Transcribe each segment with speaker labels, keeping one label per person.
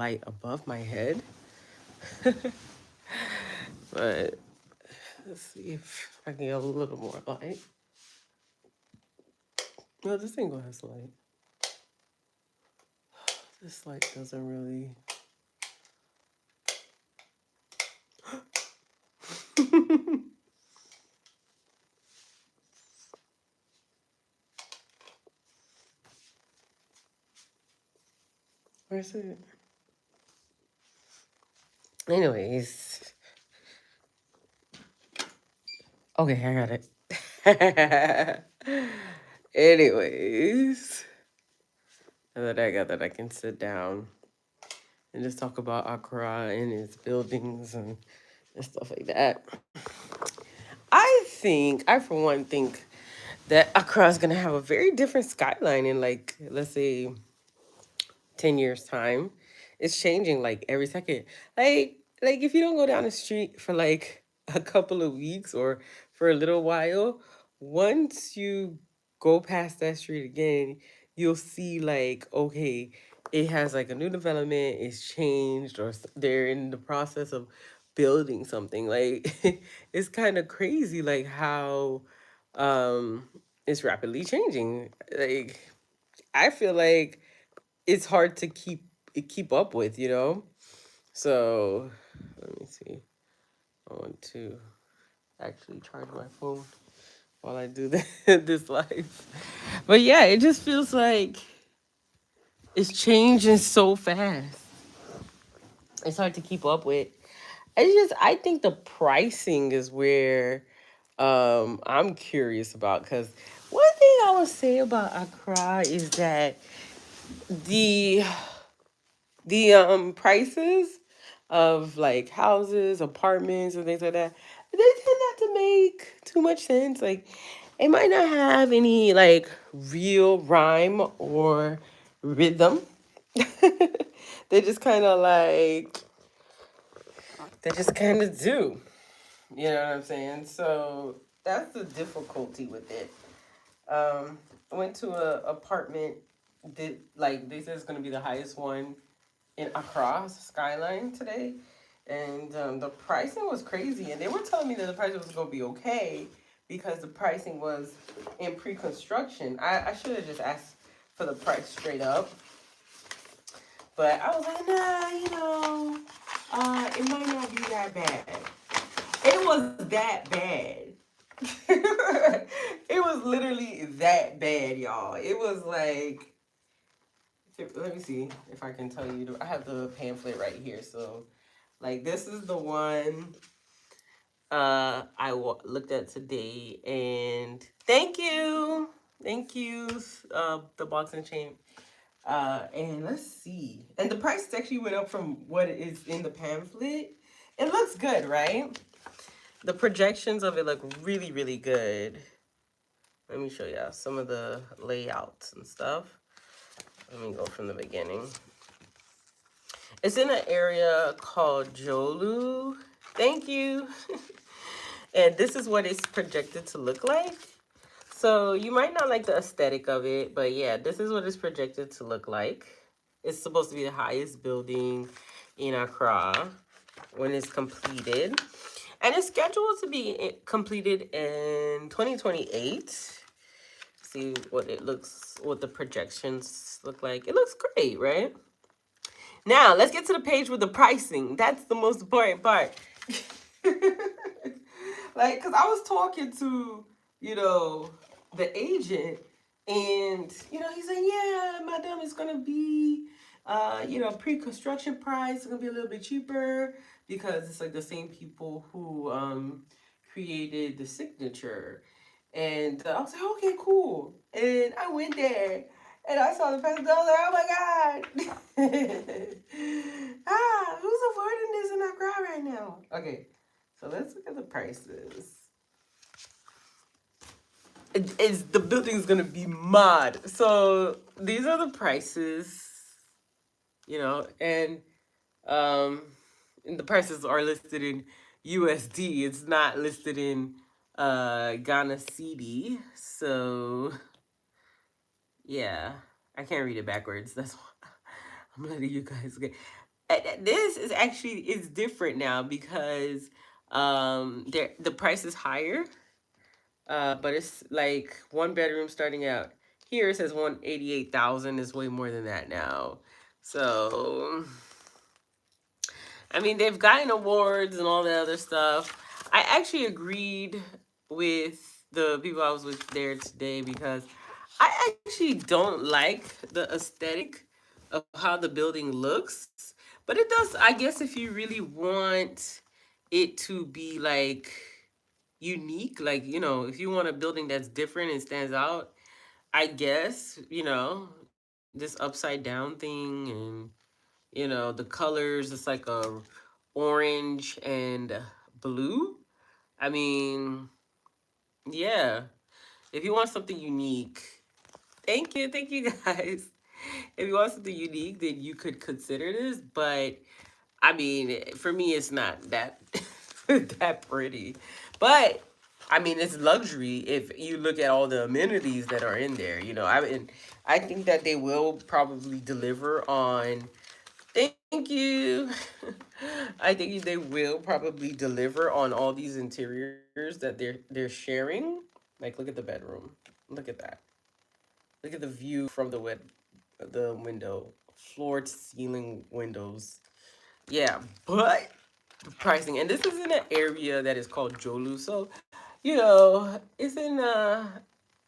Speaker 1: light above my head. But let's see if I can get a little more light. No, this ain't gonna have some light. This light doesn't really. Where's it? Anyways. Okay, I got it. Anyways. Now that I got that, I can sit down and just talk about Accra and its buildings and stuff like that. I for one think that Accra is gonna have a very different skyline in like, let's say, 10 years time. It's changing like every second. Like if you don't go down the street for like a couple of weeks or for a little while, once you go past that street again, you'll see like, okay, it has like a new development, it's changed, or they're in the process of building something. Like it's kind of crazy like how um it's rapidly changing. Like I feel like it's hard to keep up with, you know? So let me see. I want to actually charge my phone while I do this live. But yeah, it just feels like it's changing so fast. It's hard to keep up with. I think the pricing is where I'm curious about, because one thing I would say about Accra is that the prices of like houses, apartments, and things like that, they tend not to make too much sense. Like it might not have any like real rhyme or rhythm. they just kind of like they just kind of do. You know what I'm saying? So that's the difficulty with it. I went to a apartment that like they said it's gonna be the highest one in Accra skyline today, and the pricing was crazy. And they were telling me that the price was gonna be okay because the pricing was in pre-construction. I should have just asked for the price straight up, but I was like, nah, it might not be that bad. It was that bad. It was literally that bad, y'all. It was like, let me see if I can tell you. I have the pamphlet right here. So, like, this is the one looked at today. And thank you, the box and chain. And let's see. And the price actually went up from what is in the pamphlet. It looks good, right? The projections of it look really, really good. Let me show y'all some of the layouts and stuff. Let me go from the beginning. It's in an area called Jolu. Thank you. And this is what it's projected to look like. So you might not like the aesthetic of it, but yeah, this is what it's projected to look like. It's supposed to be the highest building in Accra when it's completed. And it's scheduled to be completed in 2028. See what the projections look like. It looks great, right? Now, let's get to the page with the pricing. That's the most important part. Like, because I was talking to, the agent, and, he's like, yeah, madam, it's going to be, pre-construction price. It's going to be a little bit cheaper because it's like the same people who created the signature. And I was like, okay, cool. And I went there and I saw the price. I was like, oh my God. Who's affording this in Accra right now? Okay, so let's look at the prices. The building's gonna be mad. So these are the prices, um, and the prices are listed in USD. It's not listed in Ghana cedi. So yeah, I can't read it backwards. That's why I'm letting you guys get. this is actually it's different now because there the price is higher. But it's like one bedroom starting out here. It says 188,000 is way more than that now. So I mean, they've gotten awards and all that other stuff. I actually agreed with the people I was with there today because I actually don't like the aesthetic of how the building looks. But it does, I guess, if you really want it to be like unique, like, if you want a building that's different and stands out, I guess, this upside down thing and the colors, it's like a orange and blue. I mean, yeah. If you want something unique, thank you guys. If you want something unique, then you could consider this. But I mean, for me, it's not that that pretty. But I mean, it's luxury if you look at all the amenities that are in there. I mean, I think that they will probably deliver on. Thank you. I think they will probably deliver on all these interiors that they're sharing. Like, look at the bedroom. Look at that. Look at the view from the window, floor to ceiling windows. Yeah, but the pricing, and this is in an area that is called Jolu. So, it's in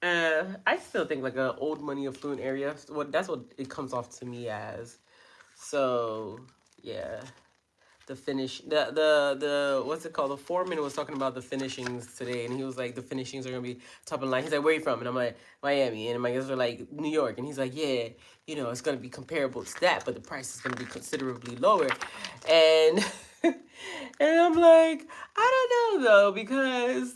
Speaker 1: I still think like a old money affluent area. That's what it comes off to me as. So yeah, the finish the what's it called? The foreman was talking about the finishings today, and he was like, the finishings are gonna be top of the line. He's like, where you from? And I'm like, Miami, and my guys are like, New York, and he's like, yeah, it's gonna be comparable to that, but the price is gonna be considerably lower, and and I'm like, I don't know though, because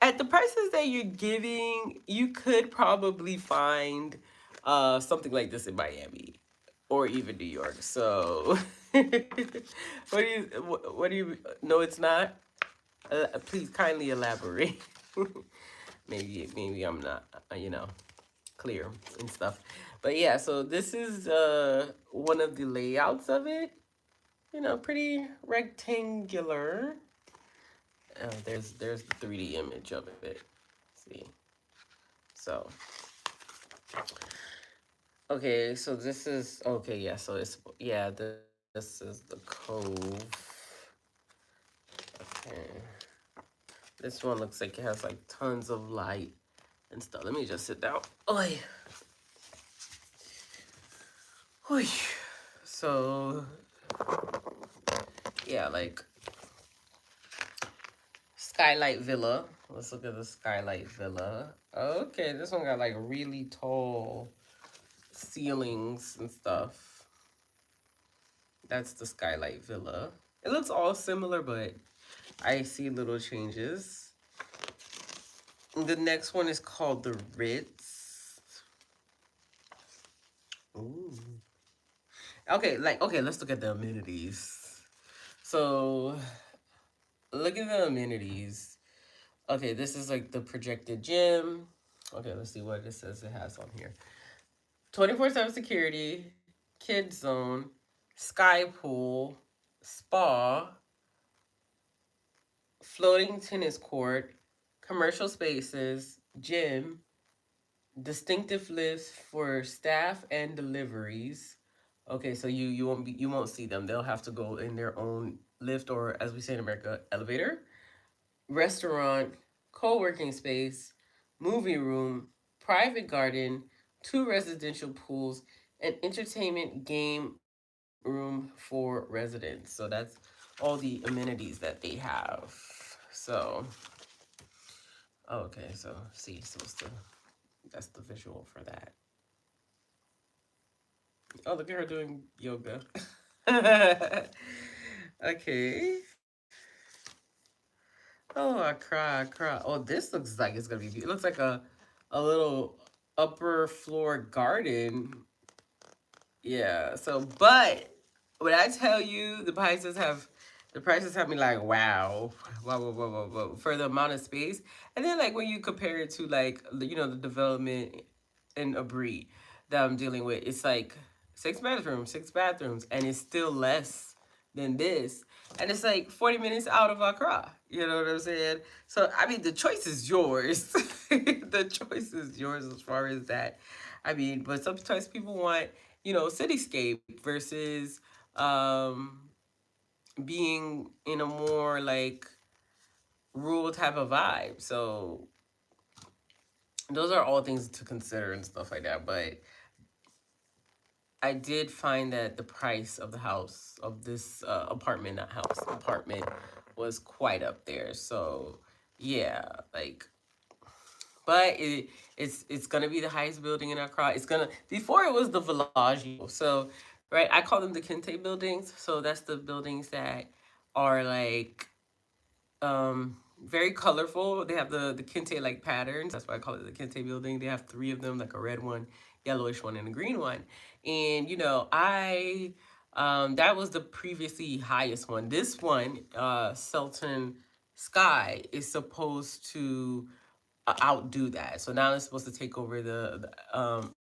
Speaker 1: at the prices that you're giving, you could probably find something like this in Miami or even New York. So, what do you? No, it's not. Please kindly elaborate. maybe I'm not, clear and stuff. But yeah, so this is one of the layouts of it. Pretty rectangular. There's the 3D image of it. See, so okay, so this is okay. Yeah, so it's yeah. This is the cove. Okay, this one looks like it has like tons of light and stuff. Let me just sit down. Oi, oi. So yeah, like skylight villa. Let's look at the skylight villa. Okay, this one got like really tall ceilings and stuff. That's the skylight villa. It looks all similar, but I see little changes. The next one is called the Ritz. Ooh. Okay, let's look at the amenities. So, look at the amenities. Okay, this is like the projected gym. Okay, let's see what it says it has on here. 24/7 security, kids zone, sky pool, spa, floating tennis court, commercial spaces, gym, distinctive lifts for staff and deliveries. Okay, so you won't see them. They'll have to go in their own lift, or as we say in America, elevator. Restaurant, co-working space, movie room, private garden, two residential pools, and entertainment game room for residents. So that's all the amenities that they have. So, okay, so see, so that's the visual for that. Oh, look at her doing yoga. Okay. Oh, I cry. Oh, this looks like it's gonna be. It looks like a little upper floor garden. Yeah. So, but when I tell you the prices have me like wow, for the amount of space, and then like when you compare it to like the development in Abri that I'm dealing with, it's like 6 bedrooms, 6 bathrooms, and it's still less than this. And it's like 40 minutes out of Accra. You know what I'm saying? So, I mean, the choice is yours. The choice is yours as far as that. I mean, but sometimes people want, cityscape versus um, being in a more like rural type of vibe. So, those are all things to consider and stuff like that. But I did find that the price of the house of this apartment, not house, apartment, was quite up there. So yeah, like, but it's gonna be the highest building in Accra. It's gonna before it was the Villaggio. So right, I call them the Kente buildings. So that's the buildings that are like very colorful. They have the kente like patterns. That's why I call it the kente building. They have three of them, like a red one, yellowish one, and a green one. And I that was the previously highest one. This one, Sultan Sky, is supposed to outdo that. So now it's supposed to take over the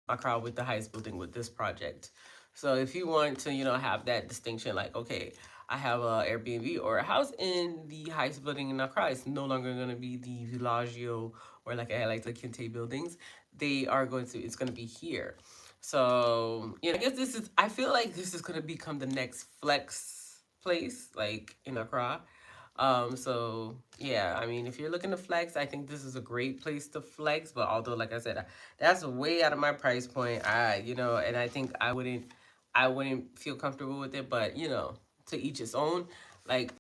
Speaker 1: Accra with the highest building with this project. So if you want to, have that distinction, like, okay, I have a Airbnb or a house in the highest building in Accra, it's no longer going to be the Villaggio or like I like the Kinte buildings. It's going to be here. So, I guess I feel like this is going to become the next flex place, like in Accra. So yeah, I mean, if you're looking to flex, I think this is a great place to flex. But although, like I said, that's way out of my price point. And I think I wouldn't feel comfortable with it. But to each his own. Like